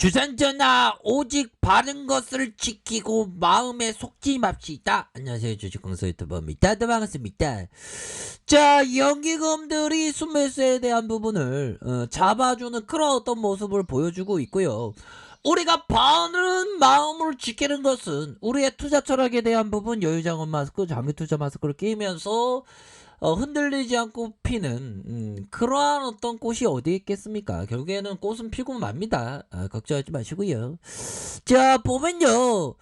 주산전하 오직 바른 것을 지키고 마음에 속지 맙시다. 안녕하세요, 주식공소 유튜버입니다. 반갑습니다. 자, 연기금들이 순매수에 대한 부분을 잡아주는 그런 어떤 모습을 보여주고 있고요. 우리가 바른 마음을 지키는 것은 우리의 투자 철학에 대한 부분, 여유자금 마스크, 장기투자 마스크를 끼면서 흔들리지 않고 피는 그러한 어떤 꽃이 어디 있겠습니까? 결국에는 꽃은 피고 맙니다. 걱정하지 마시고요. 자, 보면요,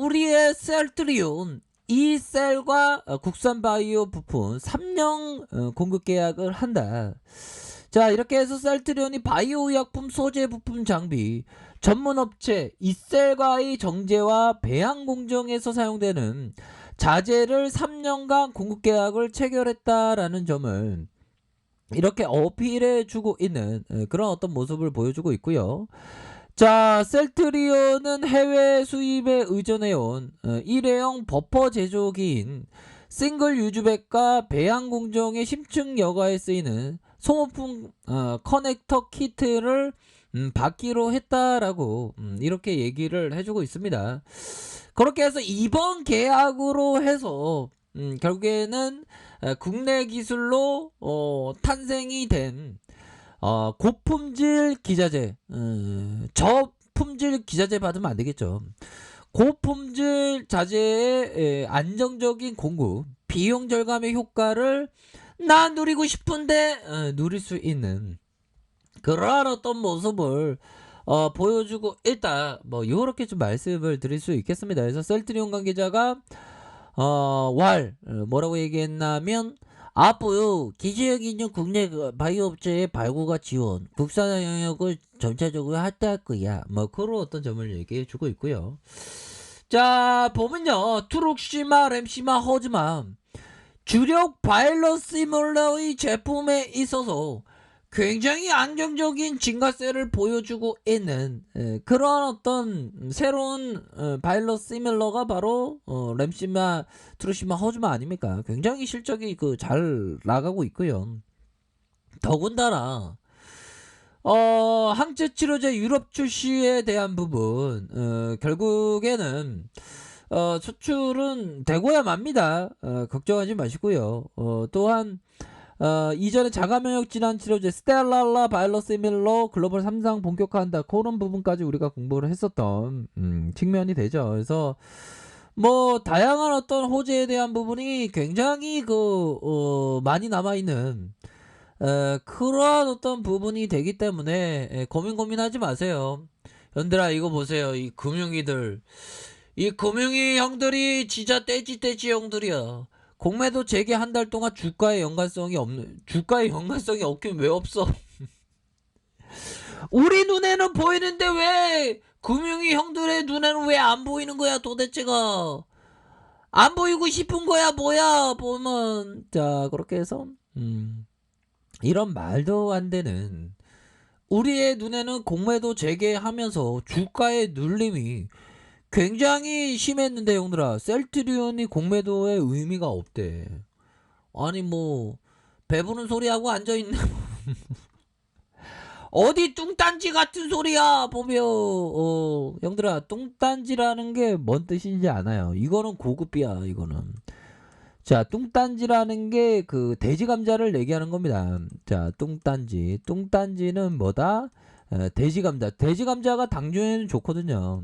우리의 셀트리온 이 셀과 국산 바이오 부품 3년 공급 계약을 한다. 자, 이렇게 해서 셀트리온이 바이오 의약품, 소재 부품, 장비 전문업체 이셀과의 정제와 배양 공정에서 사용되는 자재를 3년간 공급 계약을 체결했다라는 점을 이렇게 어필해 주고 있는 그런 어떤 모습을 보여주고 있고요. 자, 셀트리온은 해외 수입에 의존해온 일회용 버퍼 제조기인 싱글 유즈백과 배양 공정의 심층 여과에 쓰이는 소모품 커넥터 키트를 받기로 했다라고 이렇게 얘기를 해주고 있습니다. 그렇게 해서 이번 계약으로 해서 결국에는 국내 기술로 탄생이 된 고품질 기자재, 저품질 기자재 받으면 안 되겠죠. 고품질 자재의 안정적인 공급, 비용 절감의 효과를 나 누리고 싶은데 누릴 수 있는 그러한 어떤 모습을 보여주고 있다. 뭐 요렇게 좀 말씀을 드릴 수 있겠습니다. 그래서 셀트리온 관계자가 뭐라고 얘기했냐면 앞으로 기술력 있는 국내 바이오 업체의 발굴과 지원, 국산 영역을 전체적으로 확대할 거야. 뭐 그런 어떤 점을 얘기해 주고 있고요. 자, 보면요, 트룩시마, 램시마, 허즈마 주력 바이러 시뮬러의 제품에 있어서 굉장히 안정적인 증가세를 보여주고 있는 그런 어떤 새로운 바이러 시뮬러가 바로 램시마, 트루시마, 허즈마 아닙니까? 굉장히 실적이 잘 나가고 있고요. 더군다나 항체 치료제 유럽 출시에 대한 부분 결국에는 수출은 되고야 맙니다. 걱정하지 마시고요. 또한 이전에 자가면역 질환 치료제 스텔랄라 바이러시밀러 글로벌 3상 본격화한다. 그런 부분까지 우리가 공부를 했었던 측면이 되죠. 그래서 뭐 다양한 어떤 호재에 대한 부분이 굉장히 많이 남아있는 그러한 어떤 부분이 되기 때문에 고민하지 마세요. 현들아, 이거 보세요. 이 금융이들, 이 금융이 형들이 진짜 떼지 형들이야. 공매도 재개 한 달 동안 주가의 연관성이 없긴 왜 없어? 우리 눈에는 보이는데 왜 금융이 형들의 눈에는 왜 안 보이는 거야 도대체가? 안 보이고 싶은 거야 뭐야 보면. 자, 그렇게 해서 이런 말도 안 되는, 우리의 눈에는 공매도 재개하면서 주가의 눌림이 굉장히 심했는데 형들아, 셀트리온이 공매도의 의미가 없대. 아니 뭐 배부른 소리하고 앉아있네. 어디 뚱딴지 같은 소리야 보면. 형들아, 뚱딴지라는 게 뭔 뜻인지 아나요? 이거는 고급이야. 이거는 자, 뚱딴지라는 게 돼지 감자를 얘기하는 겁니다. 자, 뚱딴지는 뭐다? 돼지 감자가 당뇨에는 좋거든요.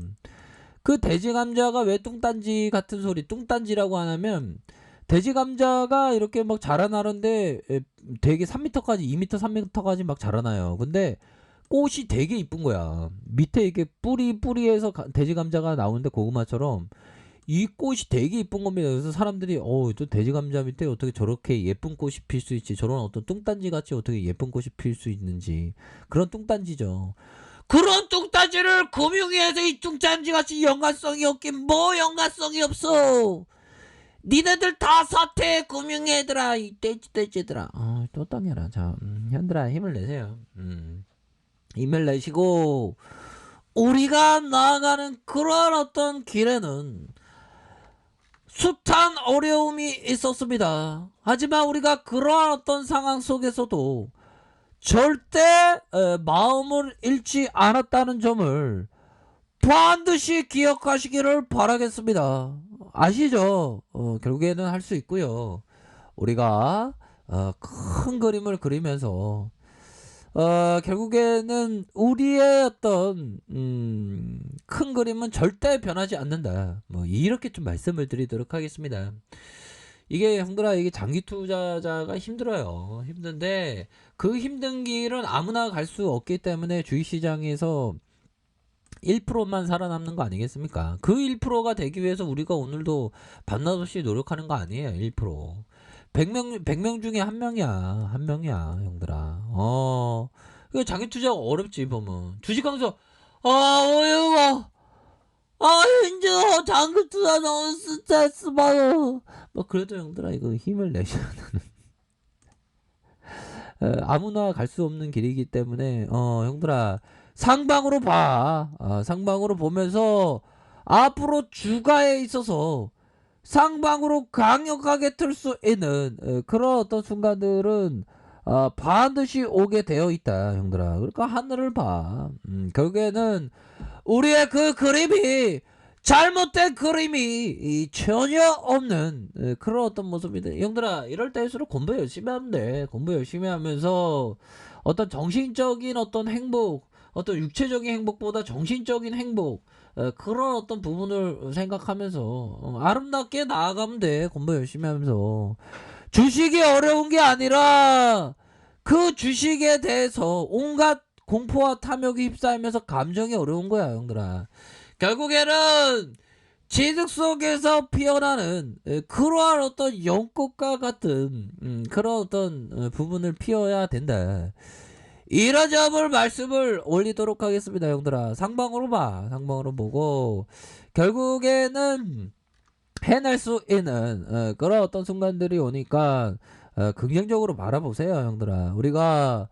그 돼지 감자가 왜 뚱딴지 같은 소리, 뚱딴지라고 하냐면, 돼지 감자가 이렇게 막 자라나는데 되게 3m까지, 2m, 3m까지 막 자라나요. 근데 꽃이 되게 이쁜 거야. 밑에 이렇게 뿌리에서 돼지 감자가 나오는데, 고구마처럼 이 꽃이 되게 이쁜 겁니다. 그래서 사람들이 또 돼지 감자 밑에 어떻게 저렇게 예쁜 꽃이 필 수 있지, 저런 어떤 뚱딴지 같이 어떻게 예쁜 꽃이 필 수 있는지, 그런 뚱딴지죠. 그런 뚱딴지를 금융위에서 이 뚱딴지 같이 연관성이 없긴 뭐 연관성이 없어. 니네들 다 사퇴해 금융애들아, 이 떼지들아. 또 땅해라. 자, 현들아 힘을 내세요. 힘을 내시고 우리가 나아가는 그런 어떤 길에는 숱한 어려움이 있었습니다. 하지만 우리가 그러한 어떤 상황 속에서도 절대 마음을 잃지 않았다는 점을 반드시 기억하시기를 바라겠습니다. 아시죠? 결국에는 할 수 있고요. 우리가 큰 그림을 그리면서 결국에는 우리의 어떤 큰 그림은 절대 변하지 않는다. 뭐 이렇게 좀 말씀을 드리도록 하겠습니다. 이게 형들아, 이게 장기 투자자가 힘들어요. 힘든데 그 힘든 길은 아무나 갈 수 없기 때문에 주식시장에서 1%만 살아남는 거 아니겠습니까? 그 1%가 되기 위해서 우리가 오늘도 밤낮없이 노력하는 거 아니에요. 1%. 100명 중에 한 명이야. 한 명이야, 형들아. 이거 장기 투자가 어렵지, 보면. 주식 강사, 어려워. 힘들어. 장기 투자 너무 스트레스 받아. 뭐, 그래도 형들아, 이거 힘을 내셔야 되는. 아무나 갈 수 없는 길이기 때문에, 형들아, 상방으로 봐. 상방으로 보면서, 앞으로 주가에 있어서, 상방으로 강력하게 틀 수 있는 그런 어떤 순간들은 반드시 오게 되어 있다, 형들아. 그러니까 하늘을 봐. 결국에는 우리의 그 그림이 잘못된 그림이 전혀 없는 그런 어떤 모습이다. 형들아, 이럴 때일수록 공부 열심히 하면 돼. 공부 열심히 하면서 어떤 정신적인 어떤 행복, 어떤 육체적인 행복보다 정신적인 행복, 그런 어떤 부분을 생각하면서 아름답게 나아가면 돼. 공부 열심히 하면서. 주식이 어려운 게 아니라 그 주식에 대해서 온갖 공포와 탐욕이 휩싸이면서 감정이 어려운 거야, 형들아. 결국에는 지식 속에서 피어나는 그러한 어떤 연꽃과 같은 그런 어떤 부분을 피워야 된다. 이런 점을 말씀을 올리도록 하겠습니다, 형들아. 상방으로 봐. 상방으로 보고 결국에는 해낼 수 있는 그런 어떤 순간들이 오니까 긍정적으로 바라보세요, 형들아. 우리가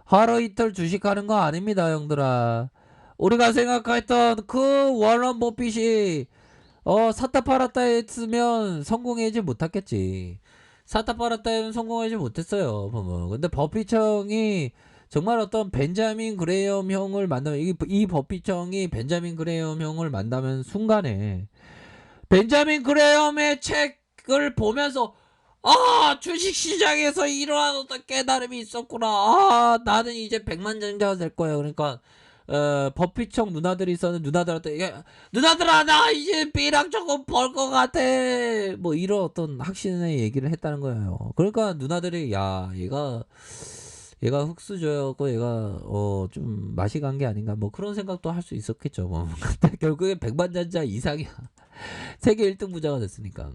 하루 이틀 주식하는 거 아닙니다, 형들아. 우리가 생각했던 그 워런 버핏이 샀다 팔았다 했으면 성공하지 못했겠지. 샀다 팔았다 하면 성공하지 못했어요, 보면. 근데 버핏 형이 정말 어떤 벤자민 그레이엄 형을 만나면 이 버핏 형이 벤자민 그레이엄 형을 만나면 순간에 벤자민 그레이엄의 책을 보면서 주식시장에서 이러한 어떤 깨달음이 있었구나. 나는 이제 백만장자가 될 거야. 그러니까 버핏형 누나들이 있었는데 누나들한테 누나들아, 나 이제 B랑 조금 벌 것 같아. 뭐 이런 어떤 확신의 얘기를 했다는 거예요. 그러니까 누나들이 얘가 흙수저였고 얘가 좀 맛이 간 게 아닌가 뭐 그런 생각도 할 수 있었겠죠. 뭐. 근데 결국에 백만장자 이상이야. 세계 1등 부자가 됐으니까.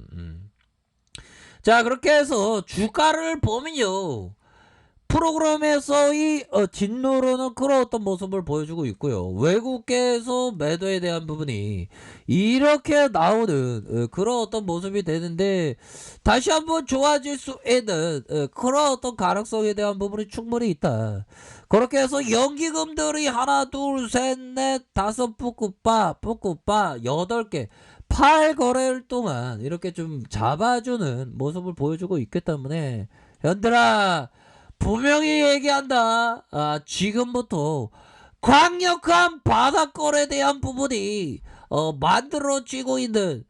자, 그렇게 해서 주가를 보면요, 프로그램에서의 진로로는 그런 어떤 모습을 보여주고 있고요. 외국계에서 매도에 대한 부분이 이렇게 나오는 그런 어떤 모습이 되는데, 다시 한번 좋아질 수 있는 그런 어떤 가능성에 대한 부분이 충분히 있다. 그렇게 해서 연기금들이 하나 둘셋넷 다섯 뿌꾸빠 8개 8거래일 동안 이렇게 좀 잡아주는 모습을 보여주고 있기 때문에, 현들아, 분명히 얘기한다. 지금부터 강력한 바닥거래에 대한 부분이 만들어지고 있는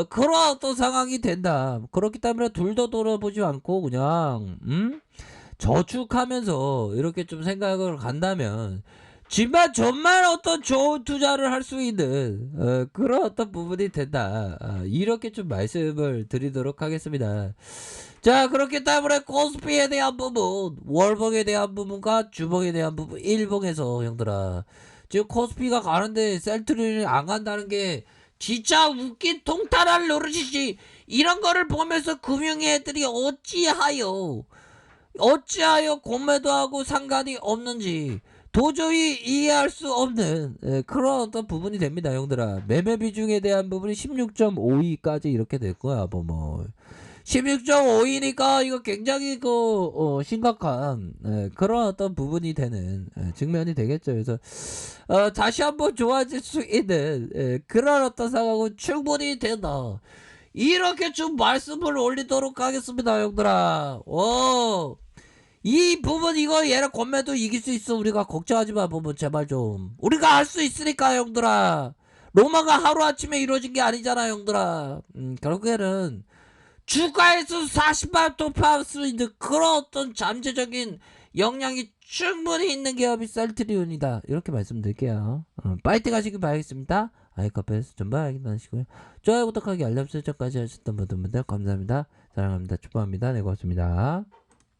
그런 어떤 상황이 된다. 그렇기 때문에 둘도 돌아보지 않고 그냥 저축하면서 이렇게 좀 생각을 간다면 정말 어떤 좋은 투자를 할 수 있는 그런 어떤 부분이 된다. 이렇게 좀 말씀을 드리도록 하겠습니다. 자, 그렇기 때문에 코스피에 대한 부분, 월봉에 대한 부분과 주봉에 대한 부분, 일봉에서 형들아, 지금 코스피가 가는데 셀트리온이 안 간다는 게 진짜 웃긴 통탄할 노릇이지. 이런 거를 보면서 금융애들이 어찌하여 공매도하고 상관이 없는지 도저히 이해할 수 없는 그런 어떤 부분이 됩니다, 형들아. 매매 비중에 대한 부분이 16.52까지 이렇게 될 거야, 뭐. 16.52니까 이거 굉장히 심각한 그런 어떤 부분이 되는 측면이 되겠죠. 그래서 다시 한번 좋아질 수 있는 그런 어떤 상황은 충분히 된다. 이렇게 좀 말씀을 올리도록 하겠습니다, 형들아. 이 부분 이거 얘를 권매도 이길 수 있어. 우리가 걱정하지 마 부분 제발 좀. 우리가 할 수 있으니까 형들아. 로마가 하루아침에 이루어진 게 아니잖아 형들아. 결국에는 주가에서 40만 돌파할 수 있는 그런 어떤 잠재적인 역량이 충분히 있는 기업이 셀트리온이다. 이렇게 말씀드릴게요. 파이팅 하시길 바라겠습니다. 아이카페에서 전부 확인하시고요. 좋아요, 구독하기, 알람 설정까지 하셨던 모든 분들 감사합니다. 사랑합니다. 축복합니다. 네, 고맙습니다.